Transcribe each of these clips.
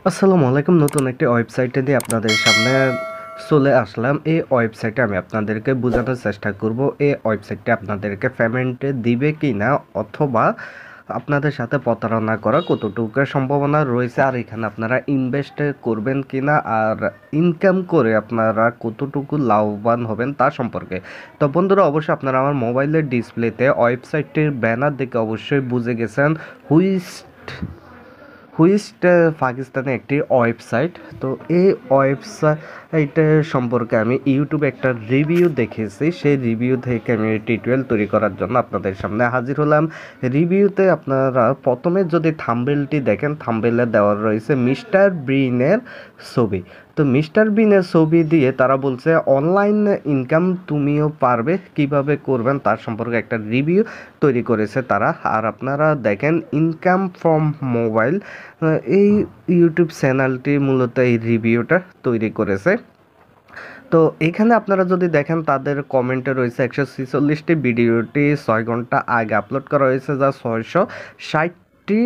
আসসালামু আলাইকুম। নতুন একটি ওয়েবসাইটে দিয়ে আপনাদের সামনে চলে আসলাম। এই ওয়েবসাইটে আমি আপনাদেরকে বোঝানোর চেষ্টা করব এই ওয়েবসাইটটা আপনাদেরকে পেমেন্ট দিবে কিনা, অথবা আপনাদের সাথে প্রতারণা করা কতটুকু সম্ভাবনা রয়েছে, আর এখানে আপনারা ইনভেস্ট করবেন কিনা, আর ইনকাম করে আপনারা কতটুকু লাভবান হবেন তা সম্পর্কে। তো বন্ধুরা, অবশ্যই আপনারা আমার মোবাইলের ডিসপ্লেতে ওয়েবসাইটটির ব্যানার দেখে অবশ্যই বুঝে গেছেন হুইস্ট পাকিস্তানে একটি ওয়েবসাইট। তো এই ওয়েবসাইটের সম্পর্কে আমি ইউটিউবে একটা রিভিউ দেখেছি, সেই রিভিউ থেকে আমি টিউটোরিয়াল তৈরি করার জন্য আপনাদের সামনে হাজির হলাম। রিভিউতে আপনারা প্রথমে যদি থাম্বনেলটি দেখেন, থাম্বনেলে দেওয়া রয়েছে মিস্টার ব্রিনের ছবি। তো মিস্টার বিনের ছবি দিয়ে তারা বলছে অনলাইন ইনকাম তুমিও পারবে, কিভাবে করবেন তার সম্পর্কে একটা রিভিউ তৈরি করেছে তারা। আর আপনারা দেখেন ইনকাম ফ্রম মোবাইল, এই ইউটিউব চ্যানেলটি মূলত এই রিভিউটা তৈরি করেছে। তো এখানে আপনারা যদি দেখেন তাদের কমেন্টে রয়েছে 146টি, ভিডিওটি 6 ঘন্টা আগে আপলোড করা হয়েছে, যা 660টি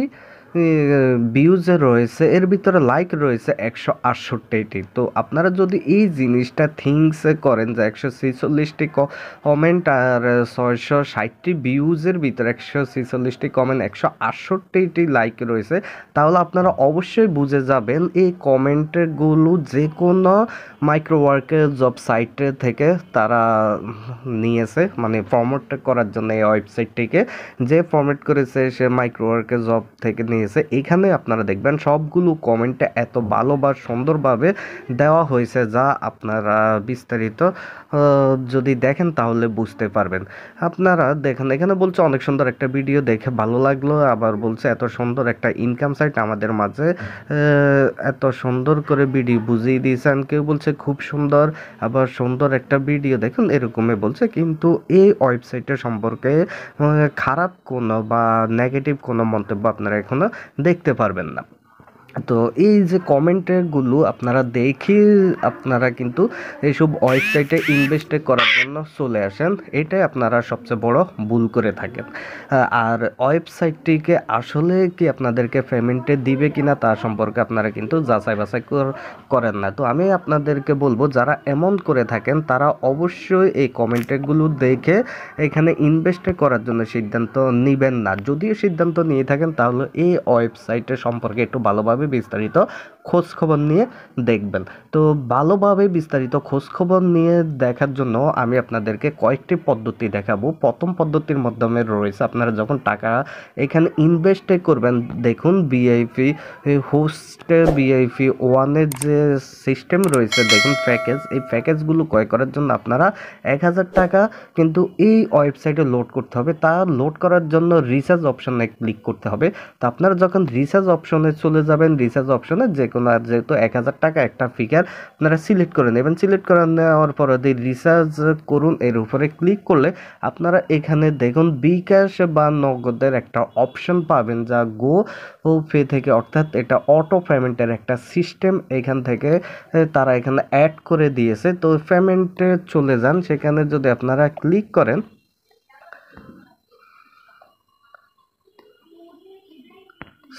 ভিউজে রয়েছে। এর ভিতরে লাইক রয়েছে 168টি। তো আপনারা যদি এই জিনিসটা থিংস করেন যে 146টি কমেন্ট আর 660টি ভিউজের ভিতরে 146টি কমেন্ট, 168টি লাইক রয়েছে, তাহলে আপনারা অবশ্যই বুঝে যাবেন এই কমেন্টগুলো যে কোনো মাইক্রো ওয়ার্কের জব সাইটে থেকে তারা নিয়েছে, মানে প্রমোট করার জন্য এই ওয়েবসাইটটিকে যে ফরম্যাট করেছে সে মাইক্রো ওয়ার্কের জব থেকে নিয়েছে। এখানে আপনারা দেখবেন সবগুলো কমেন্টে এত ভালো বা সুন্দরভাবে দেওয়া হয়েছে, যা আপনারা বিস্তারিত যদি দেখেন তাহলে বুঝতে পারবেন। আপনারা দেখেন এখানে বলছে অনেক সুন্দর একটা ভিডিও দেখে ভালো লাগলো, আবার বলছে এত সুন্দর একটা ইনকাম সাইট আমাদের মাঝে এত সুন্দর করে ভিডিও বুঝিয়ে দিয়েছেন। কেউ বলছে খুব সুন্দর, আবার সুন্দর একটা ভিডিও দেখুন, এরকমই বলছে। কিন্তু এই ওয়েবসাইটের সম্পর্কে খারাপ কোনো বা নেগেটিভ কোনো মন্তব্য আপনারা এখনো দেখতে পারবেন না। তো এই যে কমেন্টগুলো আপনারা দেখে আপনারা কিন্তু এইসব ওয়েবসাইটে ইনভেস্ট করার জন্য চলে আসেন, এটাই আপনারা সবচেয়ে বড় ভুল করে থাকেন। আর ওয়েবসাইটটিকে আসলে কি আপনাদেরকে পেমেন্টে দিবে কিনা তা সম্পর্কে আপনারা কিন্তু যাচাই বাছাই করেন না। তো আমি আপনাদেরকে বলবো, যারা এমন করে থাকেন তারা অবশ্যই এই কমেন্টগুলো দেখে এখানে ইনভেস্ট করার জন্য সিদ্ধান্ত নেবেন না। যদিও সিদ্ধান্ত নিয়ে থাকেন তাহলে এই ওয়েবসাইটের সম্পর্কে একটু ভালোভাবে বিস্তারিত খোঁজ খবর নিয়ে দেখবেন। তো ভালোভাবে বিস্তারিত খোঁজ খবর নিয়ে দেখার জন্য আমি আপনাদেরকে কয়েকটি পদ্ধতি দেখাবো। প্রথম পদ্ধতির মাধ্যমে রয়েছে, আপনারা যখন টাকা এখানে ইনভেস্ট করবেন, দেখুন ভিআইপি হোস্টে ভিআইপি ওয়ানের যে সিস্টেম রয়েছে, দেখুন প্যাকেজ, এই প্যাকেজগুলো ক্রয় করার জন্য আপনারা 1000 টাকা কিন্তু এই ওয়েবসাইটে লোড করতে হবে। তা লোড করার জন্য রিচার্জ অপশনে ক্লিক করতে হবে। তো আপনারা যখন রিচার্জ অপশনে চলে যাবেন, রিচার্জ অপশনে যে কোনো, যেহেতু 1000 টাকা একটা ফিগার আপনারা সিলেক্ট করে নেবেন। সিলেক্ট করে নেওয়ার পরে রিচার্জ করুন, এর উপরে ক্লিক করলে আপনারা এখানে দেখুন বিকাশ বা নগদের একটা অপশন পাবেন, যা গো পে থেকে, অর্থাৎ এটা অটো পেমেন্টের একটা সিস্টেম এখান থেকে তারা এখানে অ্যাড করে দিয়েছে। তো পেমেন্টে চলে যান, সেখানে যদি আপনারা ক্লিক করেন,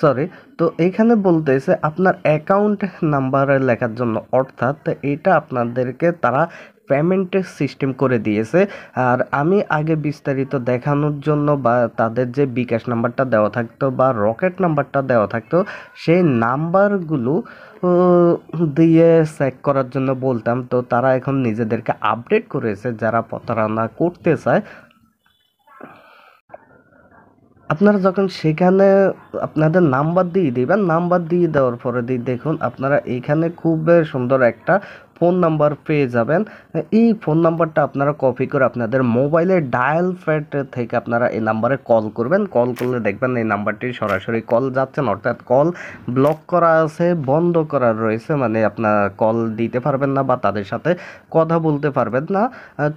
সরি, তো এখানে বলতেছে আপনার অ্যাকাউন্ট নাম্বার লেখার জন্য, অর্থাৎ এটা আপনাদেরকে তারা পেমেন্টের সিস্টেম করে দিয়েছে। আর আমি আগে বিস্তারিত দেখানোর জন্য বা তাদের যে বিকাশ নাম্বারটা দেওয়া থাকতো বা রকেট নাম্বারটা দেওয়া থাকতো, সেই নাম্বারগুলো দিয়ে চেক করার জন্য বলতাম। তো তারা এখন নিজেদেরকে আপডেট করেছে, যারা প্রতারণা করতে চায় আপনারা যখন সেখানে আপনাদের নাম্বার দিয়ে দিবেন, নাম্বার দিয়ে দেওয়ার পরে দেখুন আপনারা এইখানে খুব সুন্দর একটা ফোন নাম্বার পেয়ে যাবেন। এই ফোন নাম্বারটা আপনারা কপি করে আপনাদের মোবাইলের ডায়াল প্যাড থেকে আপনারা এই নাম্বারে কল করবেন। কল করলে দেখবেন এই নাম্বারটি সরাসরি কল যাচ্ছেন, অর্থাৎ কল ব্লক করা আছে, বন্ধ করা রয়েছে, মানে আপনার কল দিতে পারবেন না বা তাদের সাথে কথা বলতে পারবেন না।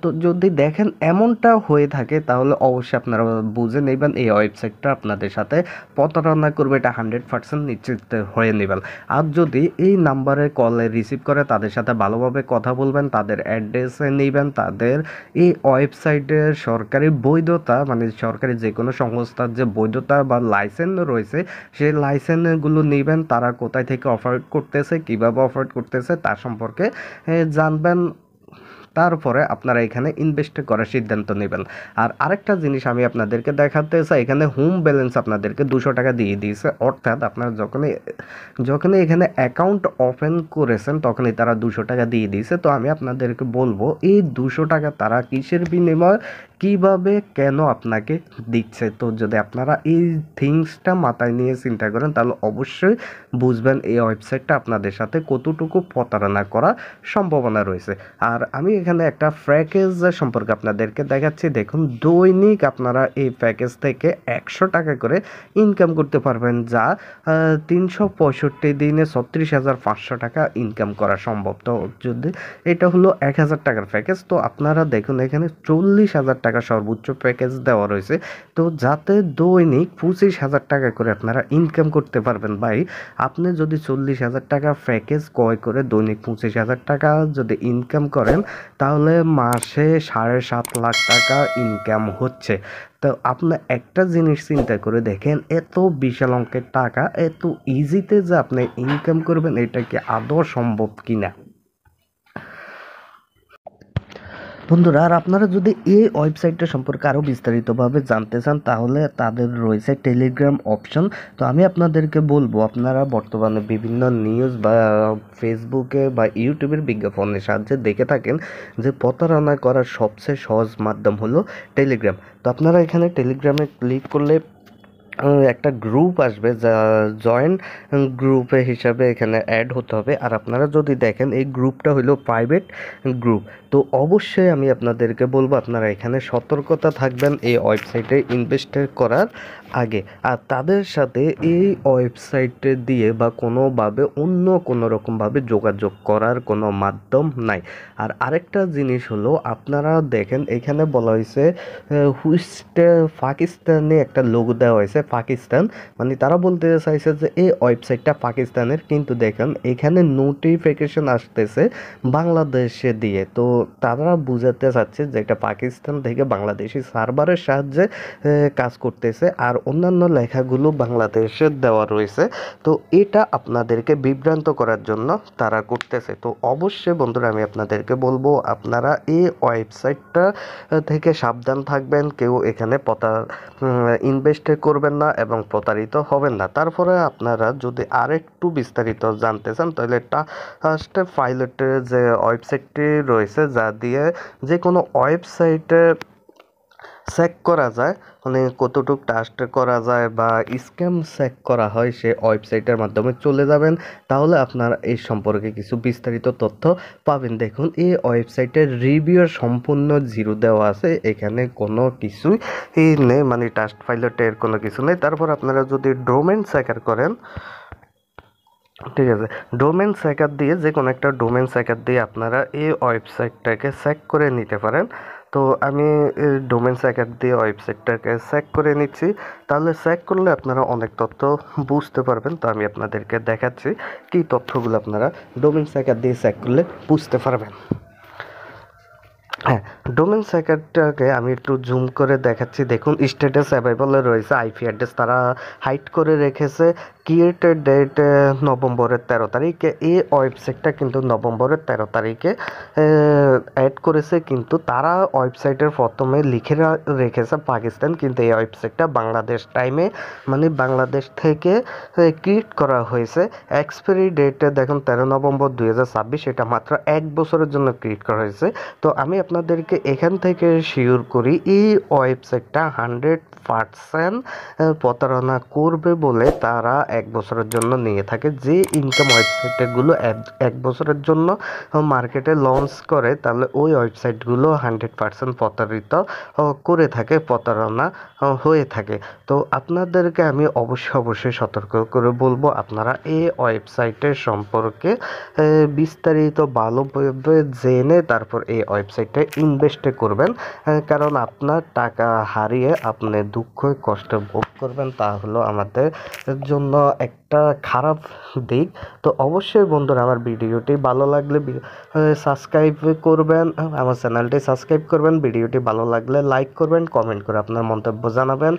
তো যদি দেখেন এমনটা হয়ে থাকে তাহলে অবশ্যই আপনারা বুঝে নেবেন এই ওয়েবসাইটটা আপনাদের সাথে প্রতারণা করবে, এটা 100% নিশ্চিত হয়ে নেবেন। আর যদি এই নাম্বারে কল রিসিভ করে তাদের সাথে ভালোভাবে কথা বলবেন, তাদের অ্যাড্রেসে নেবেন, তাদের এই ওয়েবসাইটের সরকারি বৈধতা মানে সরকারি যে কোনো সংস্থার যে বৈধতা বা লাইসেন্স রয়েছে সেই লাইসেন্সগুলো নেবেন, তারা কোথায় থেকে অপারেট করতেছে, কিভাবে অপারেট করতেছে তার সম্পর্কে জানবেন। তারপরে আপনারা এখানে ইনভেস্ট করার সিদ্ধান্ত নেবেন। আর আরেকটা জিনিস আমি আপনাদেরকে দেখাতে চাই, এখানে হোম ব্যালেন্স আপনাদেরকে 200 টাকা দিয়ে দিয়েছে, অর্থাৎ আপনারা যখনই এখানে অ্যাকাউন্ট ওপেন করেছেন তখনই তারা 200 টাকা দিয়ে দিয়েছে। তো আমি আপনাদেরকে বলবো এই 200 টাকা তারা কিসের বিনিময়, কিভাবে, কেন আপনাকে দিচ্ছে। তো যদি আপনারা এই থিংসটা মাথায় নিয়ে চিন্তা করেন তাহলে অবশ্যই বুঝবেন এই ওয়েবসাইটটা আপনাদের সাথে কতটুকু প্রতারণা করা সম্ভাবনা রয়েছে। আর আমি এখানে একটা প্যাকেজ সম্পর্কে আপনাদেরকে দেখাচ্ছি। দেখুন, দৈনিক আপনারা এই প্যাকেজ থেকে 100 টাকা করে ইনকাম করতে পারবেন, যা 365 দিনে 36,500 টাকা ইনকাম করা সম্ভব। তো যদি এটা হলো 1,000 টাকার প্যাকেজ, তো আপনারা দেখুন এখানে 40,000 টাকা সর্বোচ্চ প্যাকেজ দেওয়া রয়েছে। তো যাতে দৈনিক 25,000 টাকা করে আপনারা ইনকাম করতে পারবেন। ভাই, আপনি যদি 40,000 টাকা প্যাকেজ ক্রয় করে দৈনিক 25,000 টাকা যদি ইনকাম করেন তাহলে মাসে 7.5 লাখ টাকা ইনকাম হচ্ছে। তো আপনি একটা জিনিস চিন্তা করে দেখেন, এত বিশাল অঙ্কের টাকা এত ইজিতে যে আপনি ইনকাম করবেন, এটা কি আদৌ সম্ভব কিনা? বন্ধুরা, আর আপনারা যদি এই ওয়েবসাইটটা সম্পর্কে আরও বিস্তারিতভাবে জানতে চান তাহলে তাদের রয়েছে টেলিগ্রাম অপশন। তো আমি আপনাদেরকে বলবো, আপনারা বর্তমানে বিভিন্ন নিউজ বা ফেসবুকে বা ইউটিউবের বিজ্ঞাপনের সাহায্যে দেখে থাকেন যে প্রতারণা করার সবচেয়ে সহজ মাধ্যম হলো টেলিগ্রাম। তো আপনারা এখানে টেলিগ্রামে ক্লিক করলে একটা গ্রুপ আসবে, যা জয়েন গ্রুপে হিসাবে এখানে অ্যাড হতে হবে। আর আপনারা যদি দেখেন এই গ্রুপটা হলো প্রাইভেট গ্রুপ। তো অবশ্যই আমি আপনাদেরকে বলবো আপনারা এখানে সতর্কতা থাকবেন এই ওয়েবসাইটে ইনভেস্ট করার আগে। আর তাদের সাথে এই ওয়েবসাইটে দিয়ে বা কোনোভাবে অন্য কোনো রকমভাবে যোগাযোগ করার কোনো মাধ্যম নাই। আর আরেকটা জিনিস হলো, আপনারা দেখেন এখানে বলা হয়েছে পাকিস্তানে একটা লোগো দেওয়া হয়েছে, পাকিস্তান মানে তারা বলতে চাইছে যে এই ওয়েবসাইটটা পাকিস্তানের, কিন্তু দেখেন এখানে নোটিফিকেশন আসতেছে বাংলাদেশে দিয়ে। তো তারা বুঝাতে চাচ্ছে যে এটা পাকিস্তান থেকে বাংলাদেশি সার্ভারের সাহায্যে কাজ করতেছে, আর অন্যান্য লেখাগুলো বাংলাদেশে দেওয়া রয়েছে। তো এটা আপনাদেরকে বিভ্রান্ত করার জন্য তারা করতেছে। তো অবশ্যই বন্ধুরা আমি আপনাদেরকে বলবো আপনারা এই ওয়েবসাইটটা থেকে সাবধান থাকবেন, কেউ এখানে ইনভেস্ট করবেন না এবং প্রতারিত হবেন না। তারপরে আপনারা যদি আরেকটু বিস্তারিত জানতে চান তাহলে ট্রাস্ট পাইলটের যে ওয়েবসাইটটি রয়েছে, যা দিয়ে যে কোনো ওয়েবসাইটে চেক করা যায় মানে কতটুকু ট্রাস্ট করা যায় বা স্ক্যাম চেক করা হয়, সে ওয়েবসাইটের মাধ্যমে চলে যাবেন, তাহলে আপনারা এই সম্পর্কে কিছু বিস্তারিত তথ্য পাবেন। দেখুন এই ওয়েবসাইটের রিভিউ সম্পূর্ণ জিরো দেওয়া আছে, এখানে কোনো কিছুই নেই, মানে ট্রাস্ট পাইলটের কোনো কিছু নেই। তারপর আপনারা যদি ডোমেন চেকার করেন, ঠিক আছে, ডোমেন চেকার দিয়ে যে কোনো একটা ডোমেন চেকার দিয়ে আপনারা এই ওয়েবসাইটটাকে চেক করে নিতে পারেন। তো আমি ডোমেন চেকার দিয়ে ওয়েবসাইটটাকে চেক করে নিচ্ছি, তাহলে চেক করলে আপনারা অনেক তথ্য বুঝতে পারবেন। তো আমি আপনাদেরকে দেখাচ্ছি কী তথ্যগুলো আপনারা ডোমেন চেকার দিয়ে চেক করলে বুঝতে পারবেন। হ্যাঁ, ডোমেন চেকারটাকে আমি একটু জুম করে দেখাচ্ছি। দেখুন স্ট্যাটাস অ্যাভেলেবল রয়েছে, আইপি অ্যাড্রেস তারা হাইড করে রেখেছে, ক্রিয়েটেড ডেট নভেম্বরের 13 তারিখে। এই ওয়েবসাইটটা কিন্তু নভেম্বরের 13 তারিখে অ্যাড করেছে, কিন্তু তারা ওয়েবসাইটের প্রথমে লিখে রেখেছে পাকিস্তান, কিন্তু এই ওয়েবসাইটটা বাংলাদেশ টাইমে মানে বাংলাদেশ থেকে ক্রিয়েট করা হয়েছে। এক্সপায়ারি ডেট দেখুন 13 নভেম্বর 2026, এটা মাত্র 1 বছরের জন্য ক্রিয়েট করা হয়েছে। তো আমি আপনাদেরকে এখান থেকে শিওর করি এই ওয়েবসাইটটা 100% প্রতারণা করবে বলে তারা 1 বছরের জন্য নিয়ে থাকে। যে ইনকাম ওয়েবসাইটগুলো 1 বছরের জন্য মার্কেটে লঞ্চ করে তাহলে ওই ওয়েবসাইটগুলো 100% প্রতারিত করে থাকে, প্রতারণা হয়ে থাকে। তো আপনাদেরকে আমি অবশ্যই সতর্ক করে বলবো আপনারা এই ওয়েবসাইটের সম্পর্কে বিস্তারিত ভালোভাবে জেনে তারপর এই ওয়েবসাইটে ইনভেস্ট করবেন, কারণ আপনার টাকা হারিয়ে আপনি দুঃখ কষ্ট ভোগ করবেন, তা হলো আমাদের জন্য একটা খারাপ দিক। তো অবশ্যই বন্ধুরা আমার ভিডিওটি ভালো লাগলে সাবস্ক্রাইব করবেন, আমার চ্যানেলটি সাবস্ক্রাইব করবেন, ভিডিওটি ভালো লাগলে লাইক করবেন, কমেন্ট করে আপনার মন্তব্য জানাবেন।